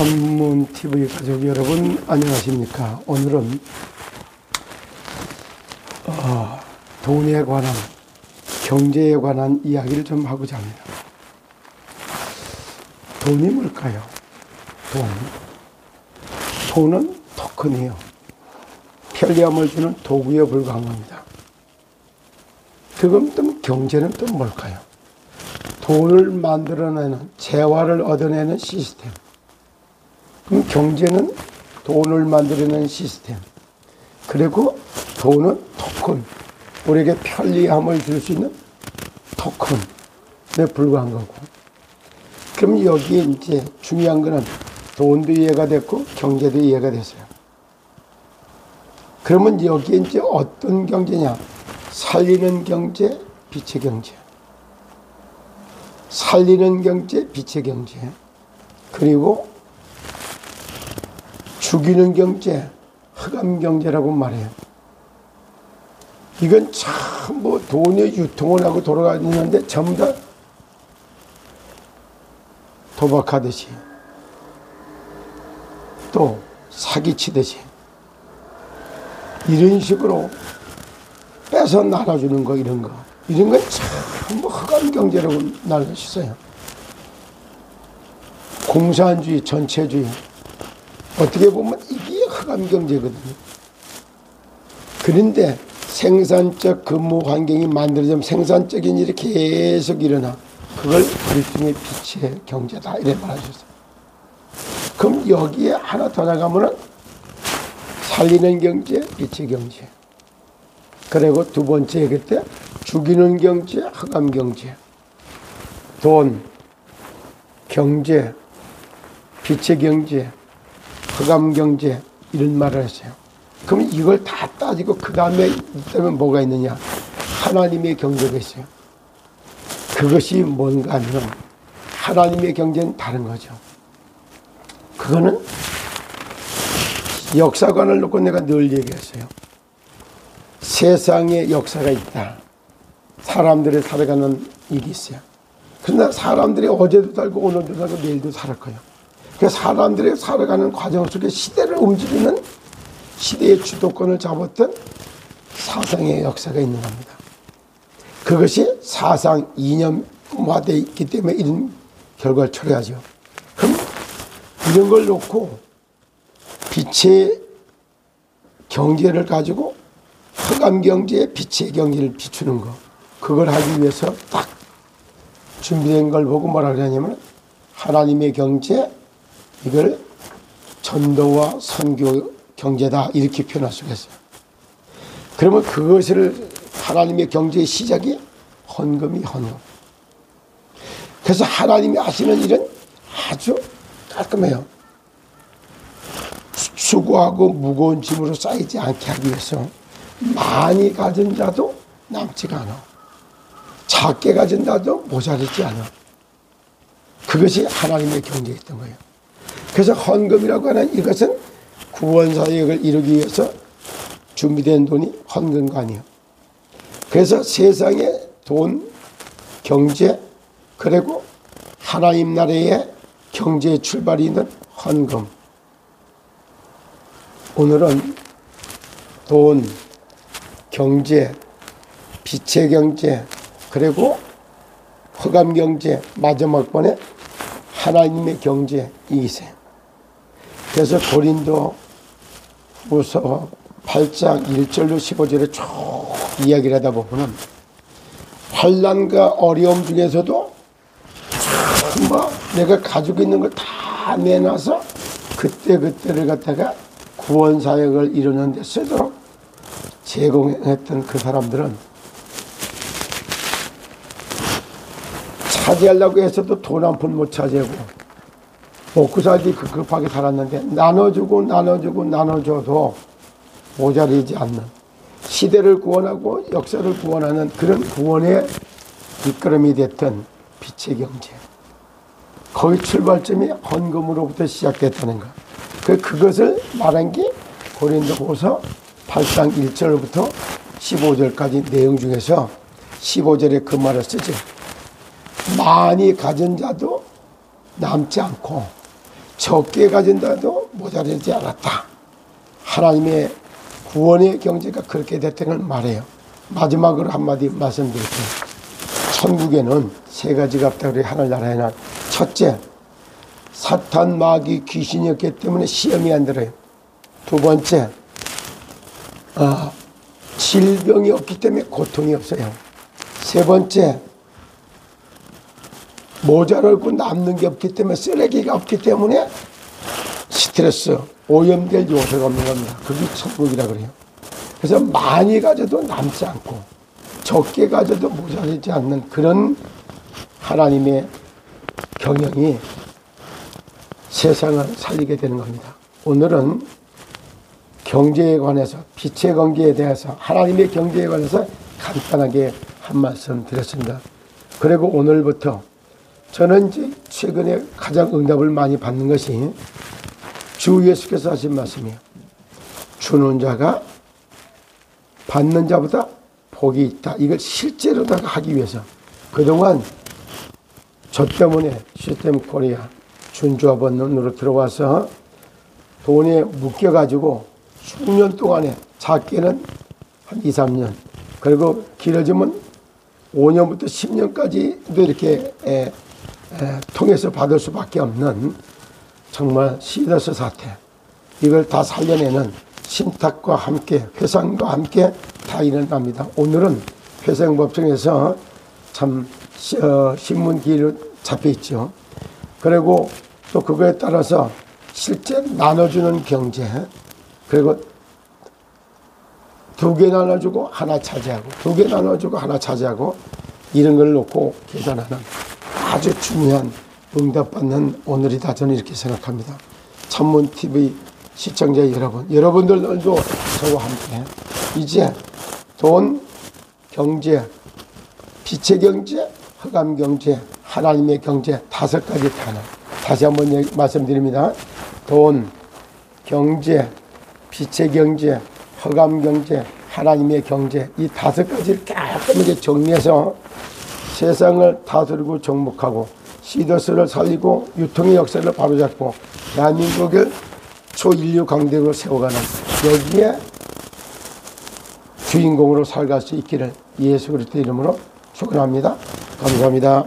한문TV 가족 여러분 안녕하십니까. 오늘은 돈에 관한, 경제에 관한 이야기를 좀 하고자 합니다. 돈이 뭘까요? 돈은 토큰이에요. 편리함을 주는 도구에 불과한 겁니다. 그럼 또 경제는 또 뭘까요? 돈을 만들어내는, 재화를 얻어내는 시스템. 그럼 경제는 돈을 만들어내는 시스템. 그리고 돈은 토큰, 우리에게 편리함을 줄 수 있는 토큰에 불과한 거고. 그럼 여기에 이제 중요한 거는 돈도 이해가 됐고 경제도 이해가 됐어요. 그러면 여기에 이제 어떤 경제냐? 살리는 경제, 빛의 경제. 살리는 경제, 빛의 경제. 그리고 죽이는 경제, 흑암 경제라고 말해요. 이건 전부 돈의 유통을 하고 돌아가는데 전부 다 도박하듯이 또 사기치듯이 이런 식으로 뺏어 나눠주는 거, 이런 건 전부 흑암 경제라고 날 수 있어요. 공산주의, 전체주의. 어떻게 보면 이게 흑암 경제거든요. 그런데 생산적 근무 환경이 만들어지면 생산적인 일이 계속 일어나. 그걸 일종의 빛의 경제다, 이래 말하셨어요. 그럼 여기에 하나 더 나가면은 살리는 경제, 빛의 경제. 그리고 두 번째 얘기할 때 죽이는 경제, 흑암 경제. 돈, 경제, 빛의 경제, 흑암 경제, 이런 말을 했어요. 그럼 이걸 다 따지고 그 다음에 있다면 뭐가 있느냐? 하나님의 경제가 있어요. 그것이 뭔가 하면 하나님의 경제는 다른 거죠. 그거는 역사관을 놓고 내가 늘 얘기했어요. 세상에 역사가 있다. 사람들이 살아가는 일이 있어요. 그러나 사람들이 어제도 살고 오늘도 살고 내일도 살 거예요. 그래서 사람들이 살아가는 과정 속에 시대를 움직이는, 시대의 주도권을 잡았던 사상의 역사가 있는 겁니다. 그것이 사상 이념화되어 있기 때문에 이런 결과를 초래하죠. 그럼 이런 걸 놓고 빛의 경제를 가지고 흑암 경제에 빛의 경제를 비추는 거, 그걸 하기 위해서 딱 준비된 걸 보고 뭐라 그러냐면 하나님의 경제, 이걸 전도와 선교 경제다, 이렇게 표현할 수가 있어요. 그러면 그것을 하나님의 경제의 시작이 헌금이 헌금. 그래서 하나님이 하시는 일은 아주 깔끔해요. 수고하고 무거운 짐으로 쌓이지 않게 하기 위해서 많이 가진 자도 남지가 않아. 작게 가진 자도 모자르지 않아. 그것이 하나님의 경제였던 거예요. 그래서 헌금이라고 하는 이것은 구원사역을 이루기 위해서 준비된 돈이 헌금관이에요. 그래서 세상에 돈, 경제, 그리고 하나님 나라의 경제의 출발이 있는 헌금. 오늘은 돈, 경제, 빛의 경제, 그리고 흑암 경제, 마지막 번에 하나님의 경제, 이기세요. 그래서 고린도 후서 8장 1절로 15절에 쭉 이야기를 하다 보면 환난과 어려움 중에서도 정말 내가 가지고 있는 걸 다 내놔서 그때를 갖다가 구원사역을 이루는 데 쓰도록 제공했던 그 사람들은 차지하려고 해서도 돈 한 푼 못 차지하고 먹고 살기 급급하게 살았는데 나눠줘도 모자르지 않는, 시대를 구원하고 역사를 구원하는 그런 구원의 이끌음이 됐던 빛의 경제. 거의 출발점이 헌금으로부터 시작됐다는 것. 그것을 말한 게 고린도후서 8장 1절부터 15절까지 내용 중에서 15절에 그 말을 쓰죠. 많이 가진 자도 남지 않고 적게 가진다도 모자르지 않았다. 하나님의 구원의 경제가 그렇게 됐다는 걸 말해요. 마지막으로 한마디 말씀드릴게요. 천국에는 세 가지가 없다 그래요. 하늘나라에는. 첫째, 사탄, 마귀, 귀신이 없기 때문에 시험이 안 들어요. 두 번째, 질병이 없기 때문에 고통이 없어요. 세 번째, 모자라고 남는 게 없기 때문에, 쓰레기가 없기 때문에 스트레스, 오염될 요소가 없는 겁니다. 그게 천국이라 그래요. 그래서 많이 가져도 남지 않고 적게 가져도 모자라지 않는 그런 하나님의 경영이 세상을 살리게 되는 겁니다. 오늘은 경제에 관해서, 빛의 경제에 대해서, 하나님의 경제에 관해서 간단하게 한 말씀 드렸습니다. 그리고 오늘부터 저는 이제 최근에 가장 응답을 많이 받는 것이 주 예수께서 하신 말씀이에요. 주는 자가 받는 자보다 복이 있다. 이걸 실제로 다 하기 위해서 그동안 저 때문에 시스템 코리아 준조합원으로 들어와서 돈에 묶여가지고 수년 동안에 작게는 한 2, 3년 그리고 길어지면 5년부터 10년까지도 이렇게 통해서 받을 수밖에 없는 정말 시더스 사태, 이걸 다 살려내는 신탁과 함께 회상과 함께 다 일어납니다. 오늘은 회상법정에서 참 신문기로 잡혀 있죠. 그리고 또 그거에 따라서 실제 나눠주는 경제, 그리고 2개 나눠주고 하나 차지하고 2개 나눠주고 하나 차지하고 이런 걸 놓고 계산하는 아주 중요한 응답받는 오늘이다. 저는 이렇게 생각합니다. 찬문TV 시청자 여러분, 여러분들도 저와 함께 이제 돈, 경제, 빛의 경제, 흑암 경제, 하나님의 경제 5가지 단어 다시 한번 말씀드립니다. 돈, 경제, 빛의 경제, 흑암 경제, 하나님의 경제, 이 5가지를 깔끔하게 정리해서 세상을 다스리고 정복하고 시더스를 살리고 유통의 역사를 바로잡고 대한민국을 초인류 강대국으로 세워가는 여기에 주인공으로 살아갈 수 있기를 예수 그리스도 이름으로 축원합니다. 감사합니다.